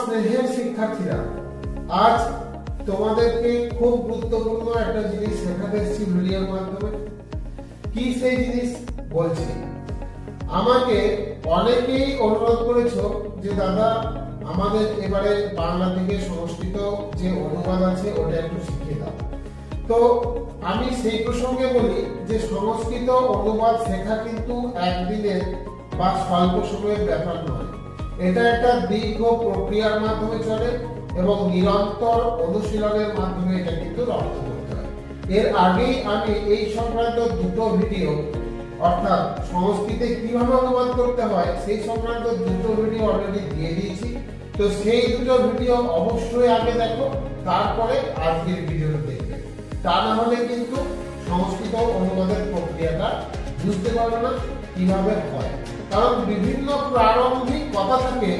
স্নেহের শিক্ষার্থীরা, আজ তোমাদেরকে খুব গুরুত্বপূর্ণ একটা জিনিস শেখাতে এসেছি ভিডিওর মাধ্যমে। কি সেই জিনিস বলছি, আমাকে অনেকেই অনুরোধ করেছো যে দাদা আমাদের এবারে বাংলা থেকে সংস্কৃত যে অনুবাদ আছে ওটা একটু শিখিয়ে দাও। তো আমি সেই প্রসঙ্গে বলি যে সংস্কৃত অনুবাদ শেখা কিন্তু একদিনের বা স্বল্প সময়ের ব্যাপার নয়। এটা একটা দীর্ঘ প্রক্রিয়ার মাধ্যমে চলে এবং নিরন্তর অনুশীলনের মাধ্যমে এটা কিন্তু রপ্ত করতে হয়। এর আগেই আমি এই সংক্রান্ত দুটো ভিডিও, অর্থাৎ সংস্কৃতে কিভাবে অনুবাদ করতে হয় সেই সংক্রান্ত দুটো ভিডিও অলরেডি দিয়ে দিয়েছি। তো সেই দুটো ভিডিও অবশ্যই আগে দেখো, তারপরে আজকের ভিডিওটা দেখবে। তা না হলে কিন্তু সংস্কৃত অনুবাদের প্রক্রিয়াটা বুঝতে পারবে না কিভাবে হয়। কারণ বিভিন্ন প্রারম্ভিক কথা থাকে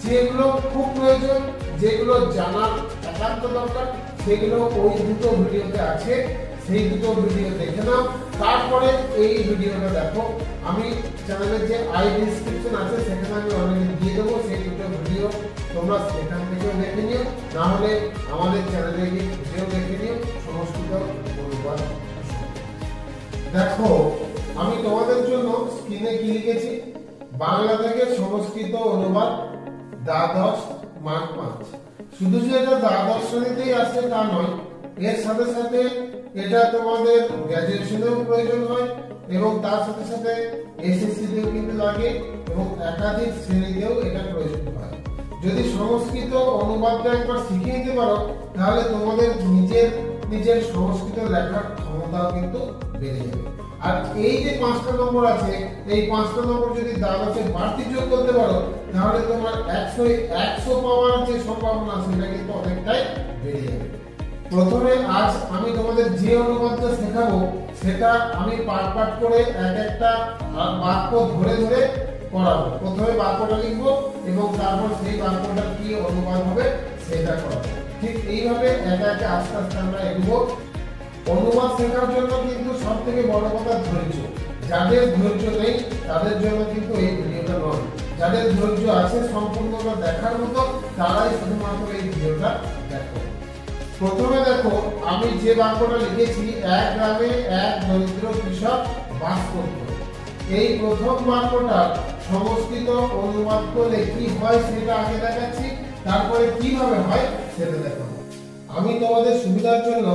যেগুলো খুব প্রয়োজন, যেগুলো জানার একান্ত দরকার, সেগুলো ওই দুটো ভিডিওতে আছে। সেই দুটো ভিডিও দেখে নাও, তারপরে এই ভিডিওটা দেখো। আমি চ্যানেলের যে আই ডেসক্রিপশন আছে সেখানে আমি অলরেডি দিয়ে দেবো সেই দুটো ভিডিও, তোমরা সেখান থেকেও দেখে নিও, না হলে আমাদের চ্যানেলে গিয়ে ভিডিও দেখে নিও সংস্কৃত অনুবাদ। দেখো আমি তোমাদের জন্য স্ক্রিনে কি লিখেছি, বাংলা থেকে সংস্কৃত অনুবাদ দ্বাদশ মান 5। শুধু যে এটা দ্বাদশ শ্রেণীতেই আছে তা নয়, এর সাথে সাথে এটা তোমাদের গ্র্যাজুয়েশনেও প্রয়োজন হয় এবং তার সাথে সাথে এসএসসি তেও কিন্তু লাগে এবং একাধিক শ্রেণীতেও এটা প্রয়োজন হয়। যদি সংস্কৃত অনুবাদটা একবার শিখে নিতে পারো তাহলে তোমাদের নিজের সংস্কৃত লেখার ক্ষমতাও কিন্তু বেড়ে যাবে। আর এই যে 5টা নম্বর আছে, এই 5টা নম্বর যদি দ্বাদশে বাড়তি যোগ করতে পারো তাহলে তোমার 100 পাওয়ার যে সম্ভাবনা সেটা কিন্তু অনেকটাই বেড়ে যাবে। প্রথমে আজ আমি তোমাদের যে অনুবাদটা শেখাবো সেটা আমি পার্ট করে এক একটা বাক্য ধরে ধরে পড়াবো। প্রথমে বাক্যটা লিখবো এবং তারপর সেই বাক্যটা কি অনুবাদ হবে সেটা করাবো। ঠিক এইভাবে একা একা আস্তে আস্তে আমরা এগোবো। অনুবাদ শেখার জন্য কিন্তু সব থেকে বড় কথা ধৈর্য। যাদের ধৈর্য নেই তাদের জন্য কিন্তু এই ভিডিওটা নয়। যাদের ধৈর্য আছে সম্পূর্ণটা দেখার মতো তারাই শুধুমাত্র এই ভিডিওটা দেখো। প্রথমে দেখো আমি যে বাক্যটা লিখেছি, এক গ্রামে এক দরিদ্র কৃষক বাস করত। এই প্রথম বাক্যটা সংস্কৃত অনুবাদ করলে কি হয় সেটা আগে দেখাচ্ছি, তারপরে কিভাবে হয় সেটা দেখো। আমি তোমাদের সুবিধার জন্য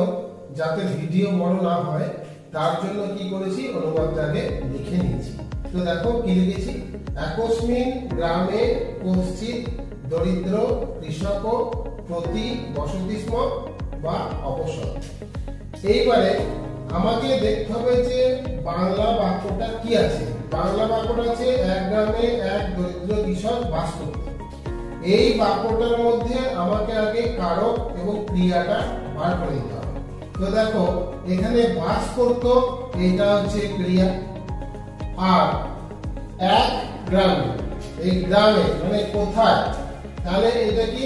যাতে ভিডিও বড় না হয় তার জন্য কি করেছি, অনুবাদটাকে লিখে নিয়েছি। তো দেখো কি লিখেছি, একস্মিন গ্রামে কশ্চিৎ দরিদ্র কৃষক প্রতি বসতি স্ম বা অবসর। এইবারে আমাকে দেখতে হবে যে বাংলা বাক্যটা কি আছে। বাংলা বাক্যটা আছে এক গ্রামে এক দরিদ্র কৃষক বাস করত। এই বাক্যটার মধ্যে আমাকে আগে কারক এবং ক্রিয়াটা বার করে দিতে হবে। তো দেখো এখানে বাস করত, এটা হচ্ছে ক্রিয়া। আর এক গ্রামে, এই গ্রামে মানে কোথায়, তাহলে এটা কি,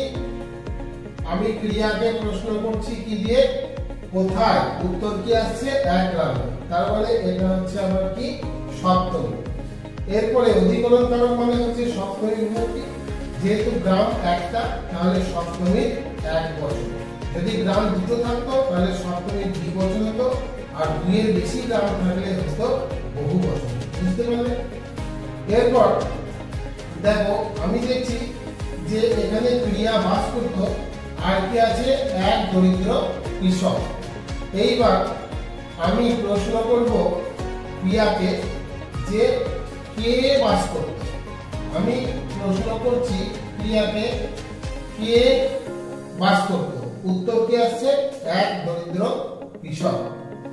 আমি ক্রিয়াকে প্রশ্ন করছি কি দিয়ে, কোথায়, উত্তর কি আসছে এক গ্রামে, তার মানে এটা হচ্ছে আমার কি সপ্তমী। এরপরে অধিকরণ কারক মানে হচ্ছে সপ্তমী বিভক্তি। যেহেতু গ্রাম একটা তাহলে সপ্তমী এক বচন। যদি গ্রাম দুটো থাকতো তাহলে সপ্তমী দ্বিবচন হতো, আর দুইয়ের বেশি গ্রাম থাকলে হতো বহু বচন। বুঝতে পারলে? এরপর দেখো আমি দেখছি যে এখানে ক্রিয়া বাস করত, আর কি আছে এক দরিদ্র কৃষক। এইবার আমি প্রশ্ন করব ক্রিয়াকে যে কে বাস করত। আমি প্রশ্ন করছি ক্রিয়াকে কে বাস করত, উত্তর কি আসছে এক দরিদ্র কৃষক।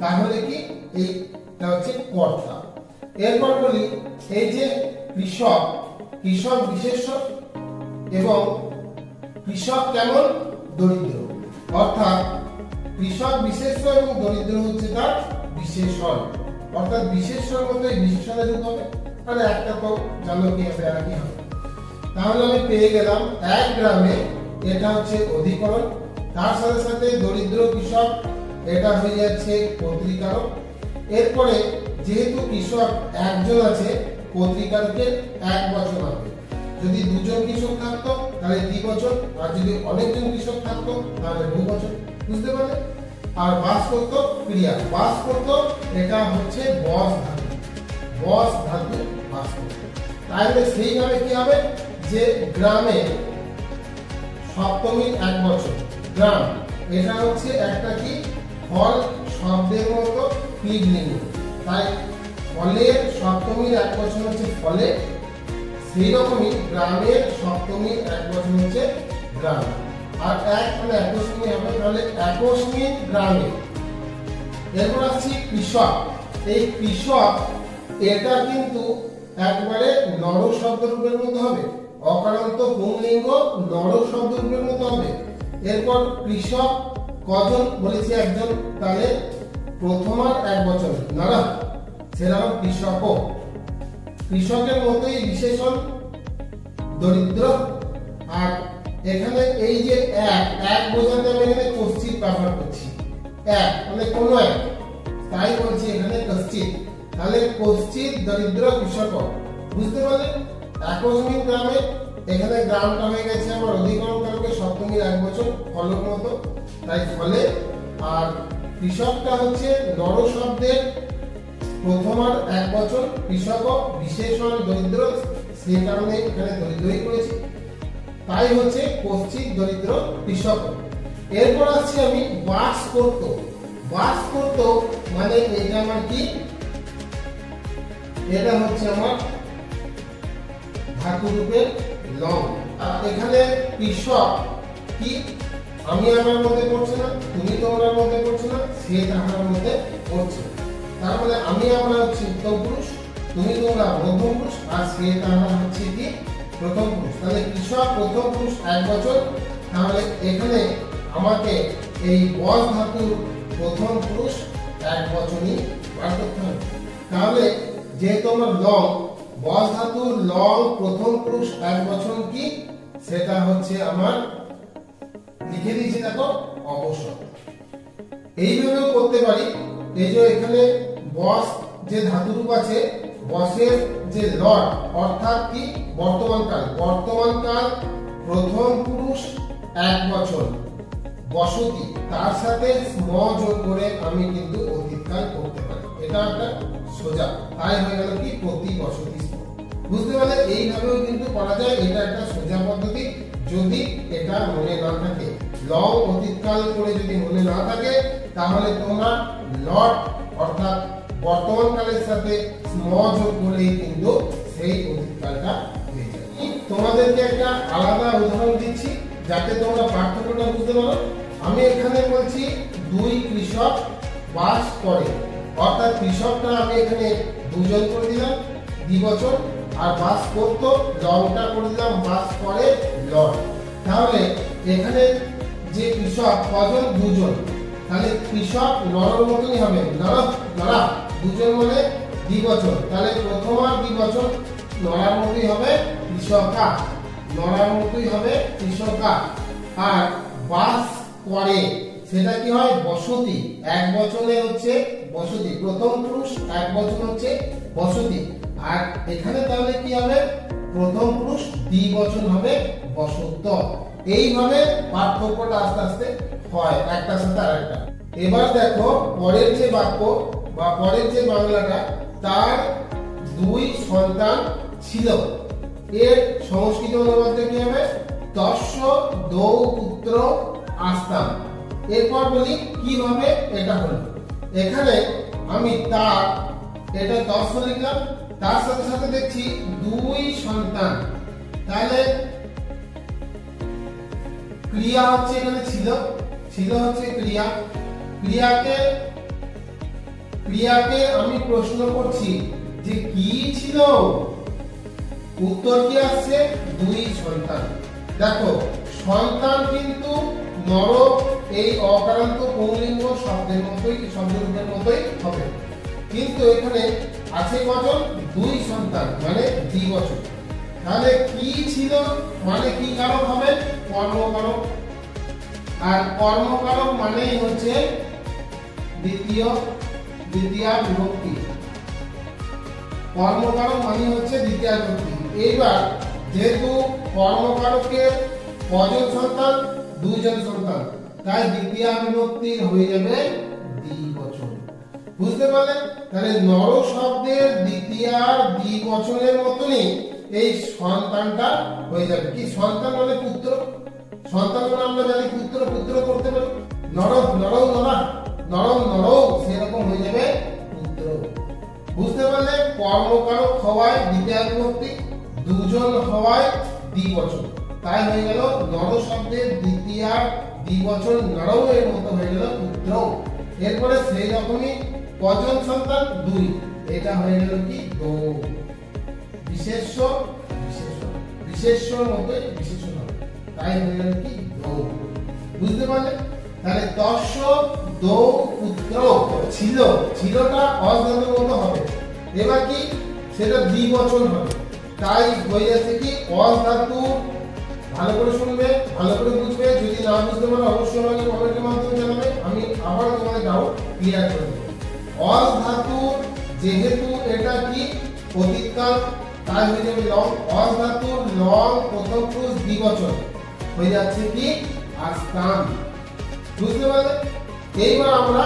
তাহলে কি এইটা হচ্ছে কর্তা। এরপর বলি এই যে কৃষক, কৃষক বিশেষ্য এবং কৃষক কেমন দরিদ্র, অর্থাৎ কৃষক বিশেষ্য এবং দরিদ্র হচ্ছে তার বিশেষণ, অর্থাৎ বিশেষণ মতো বিশেষণে রূপ হবে। তাহলে একটা তো জানো কি হবে আর কি হবে। তাহলে আমি পেয়ে গেলাম এক গ্রামে, এটা হচ্ছে অধিকরণ, তার সাথে সাথে দরিদ্র কৃষক এটা হয়ে যাচ্ছে কর্তৃকারক। এরপরে যেহেতু কৃষক একজন আছে কর্তৃকারকের এক বচন হবে। যদি দুজন কৃষক থাকতো তাহলে দ্বিবচন, আর যদি অনেকজন কৃষক থাকতো তাহলে বহুবচন। বুঝতে পারলে? আর বাস করত ক্রিয়া, বাস করত এটা হচ্ছে বস ধাতু, বস ধাতু বাস করত। তাহলে সেইভাবে কি হবে যে গ্রামে সপ্তমীর এক বছর, গ্রাম এটা হচ্ছে একটা কি ফল শব্দের মতো ক্রিয়ালিঙ্গ, তাই ফলের সপ্তমীর এক বছর হচ্ছে ফলে, সেই রকমই গ্রামের সপ্তমীর এক বছর হচ্ছে গ্রাম। আর এক মানে একস্মিন হবে, তাহলে একস্মিন গ্রামে। এরপর আসছি কৃষক। এই কৃষক এটা কিন্তু একবারে নর শব্দ রূপের মতো হবে, অকারান্ত পুংলিঙ্গ নর শব্দ রূপের মতো হবে। এরপর কৃষক কজন বলেছি একজন, তাহলে প্রথমার এক বচন নর, সেরকম কৃষক, কৃষকের মতোই বিশেষণ দরিদ্র। আর এখানে এই যে এক বোঝাতে আমি এখানে কশ্চিৎ ব্যবহার করছি, এক মানে কোন এক, তাই বলছি এখানে কশ্চিৎ, তাহলে কশ্চিৎ দরিদ্র কৃষক। বুঝতে পারলেন? একস্মিন গ্রামে, এখানে গ্রামটা হয়ে গেছে আমার অধিকরণ কারকে সপ্তমীর এক বছর ফলক মতো, তাই ফলে। আর কৃষকটা হচ্ছে নর শব্দের প্রথমার এক বছর, কৃষক বিশেষণ দরিদ্র, সেই কারণে এখানে দরিদ্রই করেছি, তাই হচ্ছে কশ্চিৎ দরিদ্র কৃষক। এরপর আসছি আমি বাস করত। বাস করত মানে এটা আমার কি, এটা হচ্ছে আমার ধাতু রূপের লং। আর এখানে কৃষক কি আমি আমার মধ্যে পড়ছে না, তুমি তোমার মধ্যে পড়ছে না, সে তাহার মধ্যে পড়ছে। তার মানে আমি আমরা হচ্ছে উত্তম পুরুষ, তুমি তোমরা মধ্যম পুরুষ, আর সে তাহার হচ্ছে কি প্রথম পুরুষ। তাহলে কৃষক প্রথম পুরুষ এক বছর, তাহলে এখানে আমাকে এই বস ধাতুর প্রথম পুরুষ এক বচনই বার করতে হবে। তাহলে যেহেতু আমার লং, বস ধাতুর লং প্রথম পুরুষ এক বচন কি, সেটা হচ্ছে আমার লিখে দিয়েছি দেখো অবসর। এইভাবেও করতে পারি। এই যে এখানে বস যে ধাতুরূপ আছে, বসের যে লট অর্থাৎ কি বর্তমানকাল, বর্তমানকাল প্রথম পুরুষ এক বছর বসতি, তার সাথে স্ম যোগ করে আমি কিন্তু অতীতকাল করতে পারি, এটা একটা সোজা, তাই হয়ে গেল কি প্রতি বসতি স্ম। বুঝতে পারলে? এইভাবেও কিন্তু করা যায়, এটা একটা সোজা পদ্ধতি যদি এটা মনে না থাকে। লং অতীতকাল করে যদি মনে না থাকে তাহলে তোমরা লট অর্থাৎ বর্তমান কালের সাথে স্ম যোগ করলেই কিন্তু সেই অতীতকালটা হয়ে যায়। তোমাদেরকে একটা আলাদা উদাহরণ দিচ্ছি যাতে তোমরা পার্থক্যটা বুঝতে পারো। আমি এখানে বলছি দুই কৃষক বাস করে, অর্থাৎ কৃষকটা আমি এখানে দুজন করে দিলাম দ্বিবচন, আর বাস করত লংটা করে দিলাম বাস করে লট। তাহলে এখানে যে কৃষক কজন, দুজন, তাহলে কৃষক নরর মতনই হবে, নরা দুজন মানে দ্বিবচন, তাহলে প্রথম আর দ্বিবচন নরার মতই হবে কৃষকা, নরার মতই হবে কৃষকা। আর বাস করে সেটা কি হয় বসতি, এক বচনে হচ্ছে বসতি, প্রথম পুরুষ এক বচন হচ্ছে বসতি। আর এখানে তাহলে কি হবে প্রথম পুরুষ দ্বিবচন হবে বসত। এইভাবে পার্থক্যটা আস্তে আস্তে হয় একটার সাথে আরেকটা। এবার দেখো পরের যে বাক্য বা পরের যে বাংলাটা, তার দুই সন্তান ছিল, এর সংস্কৃত অনুবাদে কি হবে তস্য দৌ পুত্র আস্তাম। এরপর বলি কিভাবে এটা হলো। এখানে আমি তার, এটা তস্য লিখলাম, তার সাথে সাথে দেখছি দুই সন্তান, তাহলে ক্রিয়া হচ্ছে এখানে ছিল, ছিল হচ্ছে ক্রিয়া, ক্রিয়াকে আমি প্রশ্ন করছি যে কি ছিল, উত্তর কি আসছে দুই সন্তান। দেখো সন্তান কিন্তু নর, এই অকারান্ত পুংলিঙ্গ শব্দের মতোই, শব্দরূপের মতোই হবে, কিন্তু এখানে আছে কজন, দুই সন্তান মানে দ্বিবচন। তাহলে কি ছিল মানে কি কারক হবে কর্মকারক, আর কর্মকারক মানেই হচ্ছে দ্বিতীয়া বিভক্তি, কর্মকারক মানে হচ্ছে দ্বিতীয়া বিভক্তি। এইবার যেহেতু কর্মকারকের কজন সন্তান? দুইজন সন্তান, তাই দ্বিতীয়া বিভক্তির হয়ে যাবে দ্বিবচন। বুঝতে পারলেন? তাহলে নর শব্দের দ্বিতীয়ার দ্বিবচনের মতনই এই সন্তানটা হয়ে যাবে কি? সন্তান মানে পুত্র, সন্তান মানে আমরা জানি পুত্র, পুত্র করতে পারি। নর নরৌ নরা, নরম নরৌ, সেরকম হয়ে যাবে পুত্র। বুঝতে পারলে? কর্মকারক হওয়ায় দ্বিতীয়া বিভক্তি, দুজন হওয়ায় দ্বিবচন, তাই হয়ে গেল নর শব্দের দ্বিতীয়ার দ্বিবচন নরৌ এর মতো হয়ে গেল পুত্র। এরপরে সেই রকমই কজন সন্তান? দুই, এটা হয়ে গেল কি? দো। বিশেষ্য বিশেষ্য, বিশেষ্যর মতো বিশেষণ হবে, তাই হয়ে গেল কি? দো। বুঝতে পারলে? তাহলে তস্য দো পুত্র ছিল, ছিলটা অধাতুর মতো হবে, এবার কি? সেটা দ্বিবচন হবে, তাই হয়ে যাচ্ছে কি? অধাতু। ভালো করে শুনবে, ভালো করে বুঝবে। যদি না বুঝতে পারো অবশ্যই আমাকে কমেন্টের মাধ্যমে জানাবে, আমি আবার তোমাদের ডাউট ক্লিয়ার করে দেব। অজ ধাতু, যেহেতু এটা কি? অতীতকাল, তাই হয়ে যাবে লং। অজ ধাতু লং প্রথম পুরুষ দ্বিবচন হয়ে যাচ্ছে কি? আস্তান। বুঝতে পারলে? এইবার আমরা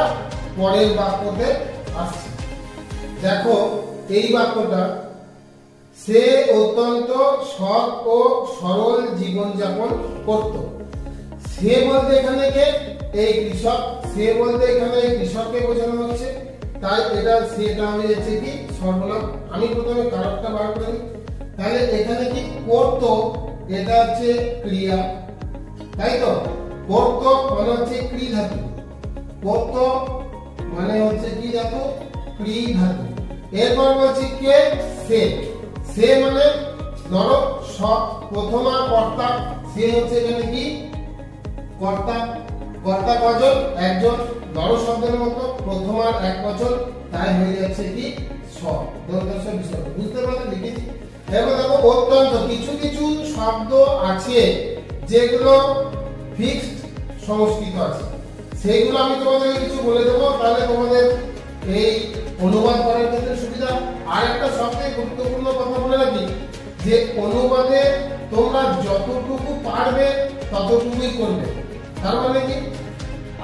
পরের বাক্যতে আসছি। দেখো এই বাক্যটা, সে অত্যন্ত সৎ ও সরল জীবনযাপন করত। সে বলতে এখানে কে? এই কৃষক। সে বলতে এখানে কৃষককে বোঝানো হচ্ছে, তাই এটা সেটা হয়ে যাচ্ছে কি? সর্বনাম। আমি প্রথমে কারকটা বার করে নিই। তাহলে এখানে কি করত? এটা হচ্ছে ক্রিয়া, তাই তো? করত মানে হচ্ছে ক্রি ধাতু, করত মানে হচ্ছে কি ধাতু? ক্রি ধাতু। এরপর বলছি কে? সে। সে মানে নর প্রথমা কর্তা, সে হচ্ছে এখানে কি? কর্তা। কর্তা কজন? একজন। নর শব্দের মতো প্রথমার এক বচন, তাই হয়ে যাচ্ছে কি? স। দন্তস্ব বিসর্গ। বুঝতে পারলে? লিখেছি। এবার দেখো অত্যন্ত, কিছু কিছু শব্দ আছে যেগুলো ফিক্সড সংস্কৃত আছে, সেইগুলো আমি তোমাদেরকে কিছু বলে দেবো, তাহলে তোমাদের এই অনুবাদ করার ক্ষেত্রে সুবিধা। আর একটা সবথেকে গুরুত্বপূর্ণ কথা বলে রাখি, যে অনুবাদে তোমরা যতটুকু পারবে ততটুকুই করবে। তার মানে কি?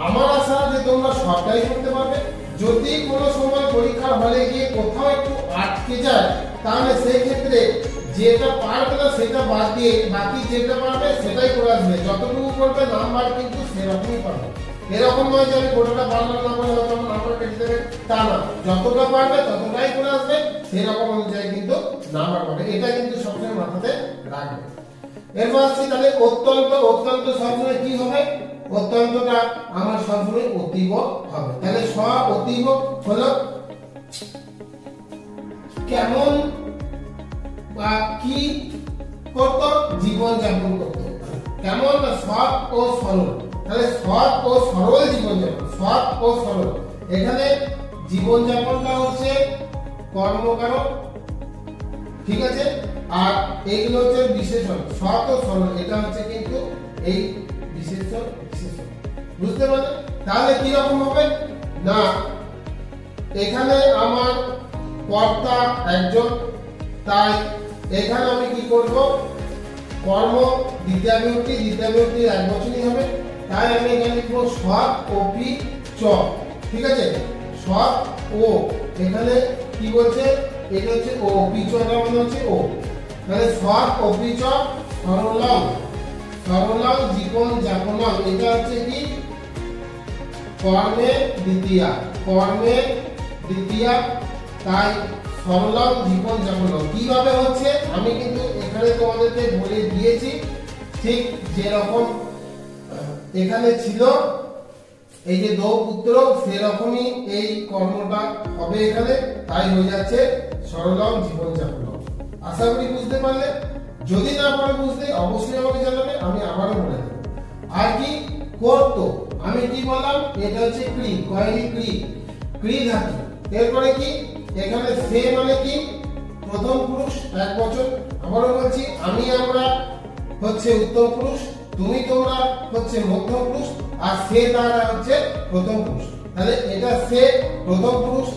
আমার আশা যে তোমরা সবটাই করতে পারবে। যদি কোনো সময় পরীক্ষার হলে গিয়ে কোথাও একটু আটকে যায়, তাহলে সেই ক্ষেত্রে যেটা পারবে না সেটা বাদ দিয়ে বাকি যেটা পারবে সেটাই করে আসবে। যতটুকু করবে নাম্বার কিন্তু সেরকমই পাবে। এরকম নয় যে আমি গোটাটা পারলাম না বলে হয়তো নাম্বার কেটে দেবে, তা না। যতটা পারবে ততটাই করে আসবে, সেরকম অনুযায়ী কিন্তু নাম্বার পাবে। এটা কিন্তু সবসময় মাথাতে রাখবে। এরপর আসছি তাহলে অত্যন্ত। অত্যন্ত সবসময় কি হবে? অত্যন্তটা আমার সবসময় অতীব হবে। তাহলে স অতীব হলো কেমন বা কি করত? জীবন যাপন করত। কেমন? না সৎ ও সরল। তাহলে সৎ ও সরল জীবনযাপন, সৎ ও সরল। এখানে জীবনযাপনটা হচ্ছে কর্মকারক, ঠিক আছে? আর এইগুলো হচ্ছে বিশেষণ, সৎ ও সরল, এটা হচ্ছে কিন্তু এই বিশেষণ। বিশেষণ বুঝতে পারলে? তাহলে কি রকম হবে? না এখানে আমার কর্তা একজন, তাই এখানে আমি কি করব? কর্ম দ্বিতীয়া বিভক্তি, দ্বিতীয়া বিভক্তি এক বচনই হবে, তাই আমি এখানে লিখবো সৎ অপি চ। ঠিক আছে? সৎ ও, এখানে কি বলছে? এটা হচ্ছে ও, পিচটা মানে হচ্ছে ও। তাহলে সৎ অপি চ সরলং, সরলং জীবন যাপনং, এটা হচ্ছে কি? কর্মে দ্বিতীয়া, কর্মে দ্বিতীয়া, তাই সরলং জীবন যাপন। কিভাবে হচ্ছে আমি কিন্তু এখানে তোমাদেরকে বলে দিয়েছি, ঠিক যেরকম এখানে ছিল এই যে দো পুত্র, সেরকমই এই কর্মটা হবে এখানে, তাই হয়ে যাচ্ছে সরলং জীবন যাপন। আশা করি বুঝতে পারলে। যদি না পারো বুঝতে অবশ্যই আমাকে জানাবে, আমি আবারও বলে দেবো। আর কি করতো? আমি কি বললাম? এটা হচ্ছে ক্রি, কয়নি ক্রি, ক্রি ধাতু। এরপরে কি? এখানে সে মানে কি? প্রথম পুরুষ এক বচন। আবারও বলছি, আমি আমরা হচ্ছে উত্তম পুরুষ, তুমি তোমরা হচ্ছে মধ্যম পুরুষ, আর সে তারা হচ্ছে প্রথম পুরুষ। তাহলে এটা সে প্রথম পুরুষ,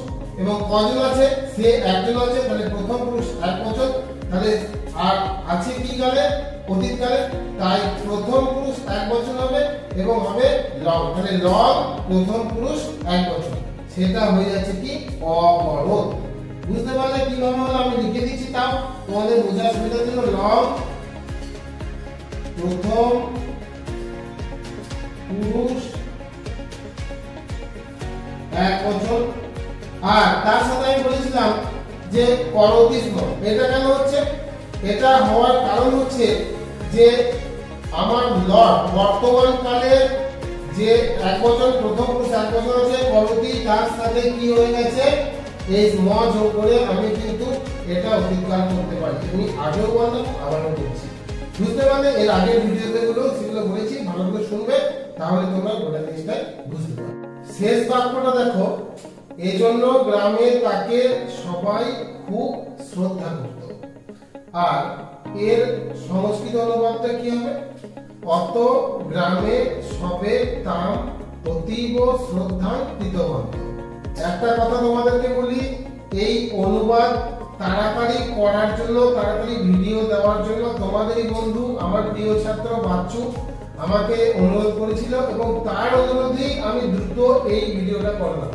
এবং কজন আছে? সে একজন আছে, তাহলে প্রথম পুরুষ এক বচন। তাহলে আর আছে কি গেলে? অতীতকালে, তাই প্রথম পুরুষ একবচন হবে এবং হবে লং, তাহলে লং প্রথম পুরুষ একবচন, সেটা হয়ে যাচ্ছে কি অকরণ। বুঝতে পারলে কিভাবে হলো? আমি লিখে দিচ্ছি, তাও তোমাদের বোঝার সুবিধার জন্য। লং প্রথম পুরুষ একবচন। আর তার সাথে আমি বলেছিলাম যে করতি স্মর, এটা কেন হচ্ছে? এটা হওয়ার কারণ হচ্ছে যে আমার বর্তমান কালের যে একবচন প্রথম পুরুষ একবচন আছে করতি, তার সাথে কি হয়ে গেছে এই স্ম যোগ করে আমি কিন্তু এটা অতীতকাল করতে পারি। আমি আগেও বললাম, আবারও বলছি। বুঝতে পারলে? এর আগের ভিডিওতে গুলো সেগুলো বলেছি, ভালো করে শুনবে, তাহলে তোমরা গোটা জিনিসটা বুঝতে পারবে। শেষ বাক্যটা দেখো, এজন্য গ্রামে তাকে সবাই খুব শ্রদ্ধা করত। আর এর সংস্কৃত অনুবাদটা কি হবে? অত গ্রামে সবে তাম অতীব শ্রদ্ধা কৃতবন্ত। একটা কথা তোমাদেরকে বলি, এই অনুবাদ তাড়াতাড়ি করার জন্য, তাড়াতাড়ি ভিডিও দেওয়ার জন্য তোমাদেরই বন্ধু আমার প্রিয় ছাত্র বাচ্চু আমাকে অনুরোধ করেছিল এবং তার অনুরোধেই আমি দ্রুত এই ভিডিওটা করলাম।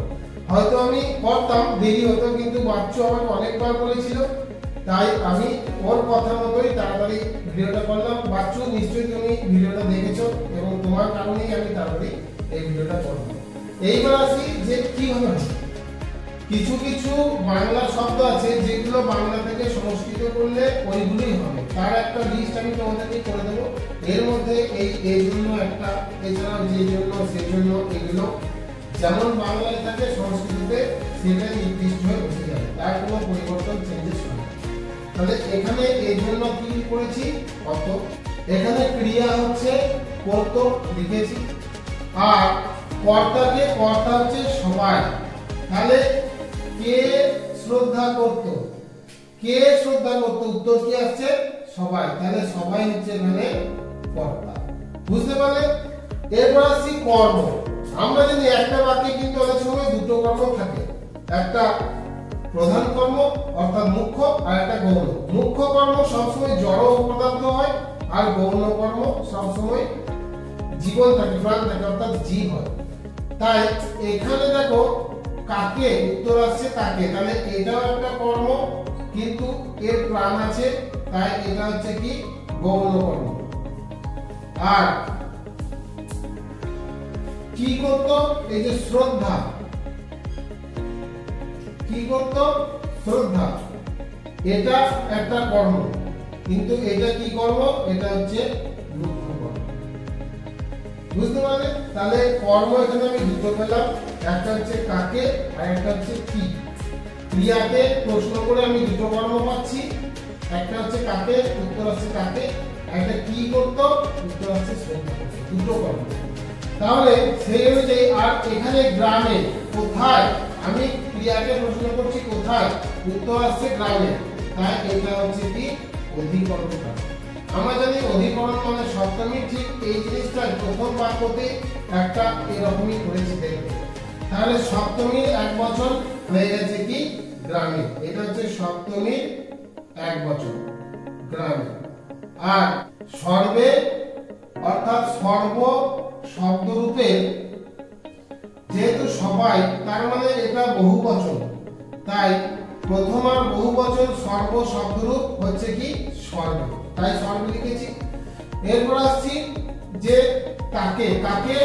হয়তো আমি করতাম, দেরি হতো, কিন্তু বাচ্চু আমাকে অনেকবার বলেছিল, তাই আমি ওর কথা মতোই তাড়াতাড়ি ভিডিওটা করলাম। বাচ্চু, নিশ্চয়ই তুমি ভিডিওটা দেখেছো এবং তোমার কারণেই আমি তাড়াতাড়ি এই ভিডিওটা করলাম। এইবার আসি যে কিভাবে কিছু কিছু বাংলা শব্দ আছে যেগুলো বাংলা থেকে সংস্কৃত করলে ওইগুলোই হবে, তার একটা লিস্ট আমি তোমাদেরকে করে দেবো। এর মধ্যে এই জন্য একটা, এছাড়াও যে জন্য, সেই জন্য, এগুলো যেমন বাংলায় থাকে সংস্কৃতিতে সেটা নির্দিষ্ট হয়ে বসে যাবে, তার কোনো পরিবর্তন চেঞ্জেস হয় না। তাহলে এখানে এই জন্য কি করেছি? অত। এখানে ক্রিয়া হচ্ছে করত, লিখেছি। আর কর্তাকে, কর্তা হচ্ছে সবাই। তাহলে কে শ্রদ্ধা করত? কে শ্রদ্ধা করত? উত্তর কি আসছে? সবাই। তাহলে সবাই হচ্ছে এখানে কর্তা। বুঝতে পারলে? এরপর আসছি কর্ম। আমরা যদি একটা বাক্যে কিন্তু অনেক সময় দুটো কর্ম থাকে, একটা প্রধান কর্ম অর্থাৎ মুখ্য, আর একটা গৌণ। মুখ্য কর্ম সবসময় জড় পদার্থ হয়, আর গৌণ কর্ম সবসময় জীবন থাকে, প্রাণ থাকে, অর্থাৎ জীব হয়। তাই এখানে দেখো কাকে, উত্তর আসছে কাকে, তাহলে এটাও একটা কর্ম, কিন্তু এর প্রাণ আছে, তাই এটা হচ্ছে কি গৌণ কর্ম। আর কি করত? এই যে শ্রদ্ধা, কি করত? শ্রদ্ধা, এটা একটা কর্ম, কিন্তু এটা কি কর্ম? এটা হচ্ছে মুখ্য কর্ম। বুঝতে পারলে? তাহলে কর্ম এখানে আমি দুটো পেলাম, একটা হচ্ছে কাকে আর একটা হচ্ছে কি। ক্রিয়াকে প্রশ্ন করে আমি দুটো কর্ম পাচ্ছি, একটা হচ্ছে কাকে, উত্তর আছে কাকে, একটা কি করত, উত্তর আছে শ্রদ্ধা, দুটো কর্ম। তাহলে সেই অনুযায়ী, আর এখানে গ্রামে কোথায়, আমি ক্রিয়াকে প্রশ্ন করছি কোথায়, উত্তর আসছে গ্রামে, তাই এটা হচ্ছে কি অধিকরণ। আমরা জানি অধিকরণ মানে সপ্তমী, ঠিক এই জিনিসটা প্রথম বাক্যতে একটা এরকমই করেছি দেখবে। তাহলে সপ্তমীর একবচন হয়ে গেছে কি গ্রামে, এটা হচ্ছে সপ্তমীর একবচন গ্রামে। আর সর্বে অর্থাৎ সর্ব শব্দরূপে, যেহেতু সবাই, তার মানে এটা বহুবচন, তাই প্রথম আর বহুবচন সর্ব শব্দরূপ হচ্ছে কি সর্বে, তাই সর্বে লিখেছি। এরপর আসছি যে কাকে, কাকে,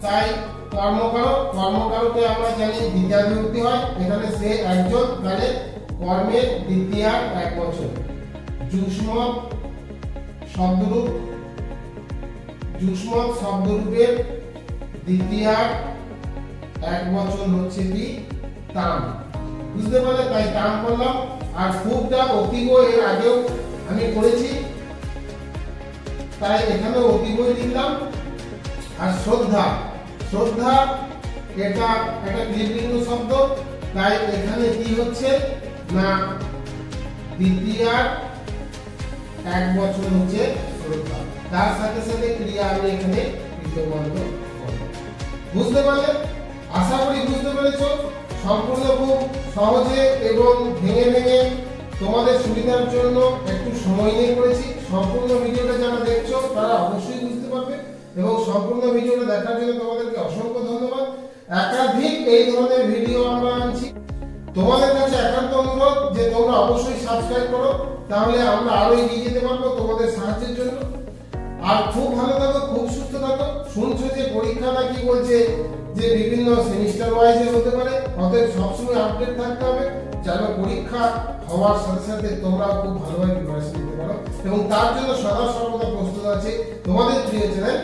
তাই কর্মকারক, কর্মকারকে আমরা জানি দ্বিতীয়া বিভক্তি হয়, এখানে সে একজন, তাহলে কর্মের দ্বিতীয়া একবচন। যুষ্মৎ শব্দরূপ, যুষ্মৎ শব্দরূপের দ্বিতীয়া একবচন হচ্ছে কি তাম। বুঝতে পারলে? তাই তাম করলাম। আর খুবটা অতীব এর আগেও আমি করেছি, তাই এখানে অতীবই লিখলাম। আর শ্রদ্ধা, শ্রদ্ধা এটা একটা ক্রিয়াবিন্দু শব্দ, তাই এখানে কি হচ্ছে না দ্বিতীয়া একবচন হচ্ছে শ্রদ্ধা, তার সাথে সাথে ক্রিয়া আমি এখানে কৃতবন্ধ করব। বুঝতে পারলে? আশা করি বুঝতে পেরেছো। সম্পূর্ণ খুব সহজে এবং ভেঙে ভেঙে তোমাদের সুবিধার জন্য একটু সময় নিয়ে করেছি। সম্পূর্ণ ভিডিওটা যারা দেখছো তারা অবশ্যই বুঝতে পারবে এবং সম্পূর্ণ ভিডিওটা দেখার জন্য তোমাদেরকে অসংখ্য ধন্যবাদ। একাধিক এই ধরনের ভিডিও আমরা আনছি, তোমাদের কাছে একান্ত অনুরোধ যে তোমরা অবশ্যই সাবস্ক্রাইব করো, তাহলে আমরা আরো এগিয়ে যেতে পারবো তোমাদের সাহায্যের জন্য। আর খুব ভালো থাকো, খুব সুস্থ থাকো। শুনছো যে পরীক্ষাটা কি বলছে যে বিভিন্ন সেমিস্টার ওয়াইজে হতে পারে, অতএব সবসময় আপডেট থাকতে হবে যেন পরীক্ষা হওয়ার সাথে সাথে তোমরা খুব ভালোভাবে প্রিপারেশন নিতে পারো এবং তার জন্য সদা সর্বদা প্রস্তুত আছে তোমাদের প্রিয় চ্যানেল